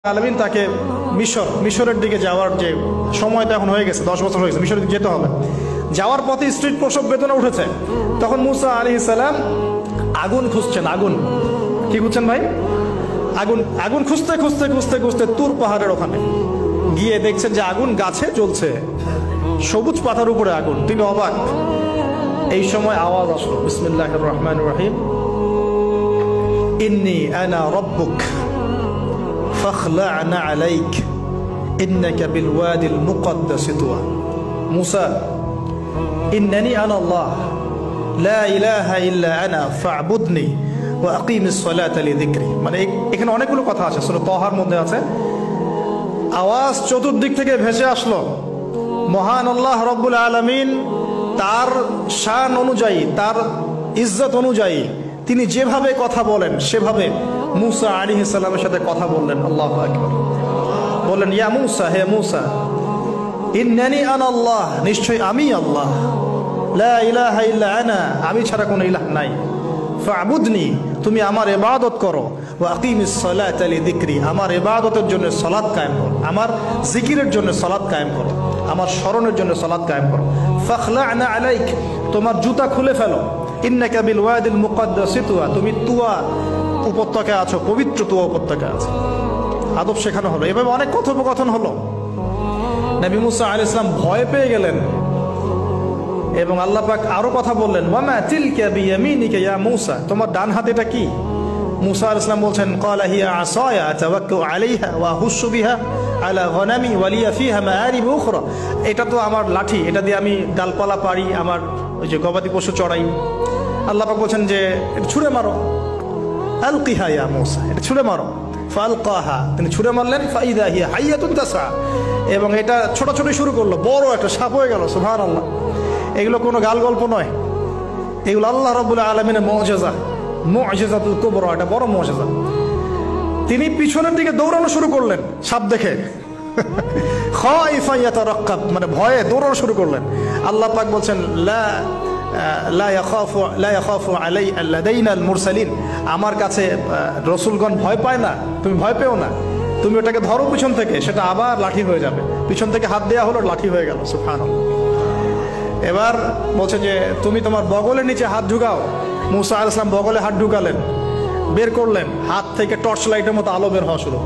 আলামিন তাকে মিশরের দিকে যাওয়ার যে সময় তো এখন হয়ে গেছে, 10 বছর হয়ে গেছে, মিশরের দিকে যেতে হবে। যাওয়ার পথে স্ত্রীর প্রসব বেদনা উঠেছে। তখন মুসা আলাইহিস সালাম আগুন খুঁজছেন। আগুন কি খুঁজছেন ভাই? আগুন খুঁজতে খুঁজতে খুঁজতে খুঁজতে তুর পাহাড়ের ওখানে গিয়ে দেখছেন যে আগুন গাছে জ্বলছে, সবুজ পাতার উপরে আগুন। তিনি অবাক। এই সময় আওয়াজ আসলো, বিসমিল্লাহির রহমানির রহিম, ইন্নী আনা রব্বুক ফাখলা'না আলাইক ইন্নাকা বিল ওয়াদিল মুকদ্দাস তুয়া। মুসা, ইন্নানি আনা আল্লাহ লা ইলাহা ইল্লা আনা ফা'বুদনি ওয়া আকিমিস সালাতা লিযিকরি। মানে এখানে অনেকগুলো কথা আছে, সূরা তাহার মধ্যে আছে। আওয়াজ চতুর্দিক থেকে ভেসে আসলো। মহান আল্লাহ রব্বুল আলামিন তার শান অনুযায়ী, তার ইজ্জত অনুযায়ী তিনি যেভাবে কথা বলেন সেভাবে মুসা আলাইহিস সালামের সাথে কথা বললেন। আল্লাহু আকবার। বললেন, ইয়া মুসা, হে মুসা, ইন্নানি আনা আল্লাহ, নিশ্চয় আমি আল্লাহ, লা ইলাহা ইল্লা আনা, আমি ছাড়া কোনো ইলাহ নাই, ফা'বুদনি, তুমি আমার ইবাদত করো, ওয়া আকিমিস সালাতা লিযিকরি, আমার ইবাদতের জন্য সালাত কায়েম করো, আমার জিকিরের জন্য সালাত কায়েম করো, আমার স্মরণের জন্য সালাত কায়েম করো। ফাখলা'না আলাইক, তোমার জুতা খুলে ফেলো, ইন্নাকা বিল ওয়াদিল মুকদ্দাস তুয়া, তুমি তুয়া উপত্যকায় আছো, পবিত্র তুয়া উপত্যকায় আছো। আদব শেখানো হলো। এভাবে অনেক কথোপকথন হলো। নবী মুসা আলাইহিস সালাম ভয় পেয়ে গেলেন এবং আল্লাহ পাক আরো কথা বললেন, ওয়ামা তিলকা বিয়ামিনিকা ইয়া মুসা, তোমার ডান হাতে এটা কি? মুসা আলাইহিস সালাম বলছেন, ক্বালা হিয়া আসায়া আতাওয়াক্কাউ আলাইহা ওয়া আহুশু বিহা আলা গনামি ওয়া লিয়া ফিহা মাআরিব উখরা, এটা তো আমার লাঠি, এটা দিয়ে আমি ডালপালা পারি, আমার ওই যে গবাদি পশু চড়াই। আল্লাহ পাক বলছেন যে এটা ছুঁড়ে মারো, আলকিহা ইয়া মুসা, এটা ছুঁড়ে মারো। ফালকাহা, তিনি ছুঁড়ে মারলেন, ফাইদা হিয়া হাইয়াতুন তাসা, এবং এটা ছোটাছুটি শুরু করলো, বড় একটা সাপ হয়ে গেল। সুবহানাল্লাহ। এগুলো কোনো গাল গল্প নয়, এগুলো আল্লাহ রাব্বুল আলামিনের মুজিজা, মুজিজাতুল কুবরা, এটা বড় মুজিজা। তিনি পিছনের দিকে দৌড়ানো শুরু করলেন সাপ দেখে, খাইফা ইয়াতারাক্কাব, মানে ভয়ে দৌড়ানো শুরু করলেন। আল্লাহ পাক বলছেন, লা ইয়াখাফু লাদাইনাল মুরসালিন, আমার কাছে রাসূলগণ ভয় পায় না, তুমি ভয় পেও না, তুমি ওটাকে ধরো পিছন থেকে, সেটা আবার লাঠি হয়ে যাবে। পিছন থেকে হাত দেয়া হলো, লাঠি হয়ে গেল। সুবহানাল্লাহ। এবার বলছে যে তুমি তোমার বগলের নিচে হাত ঢুকাও। মুসা আলাইহিস সালাম বগলে হাত ঢুকালেন, বের করলেন, হাত থেকে টর্চ লাইটের মতো আলো বের হওয়া শুরু।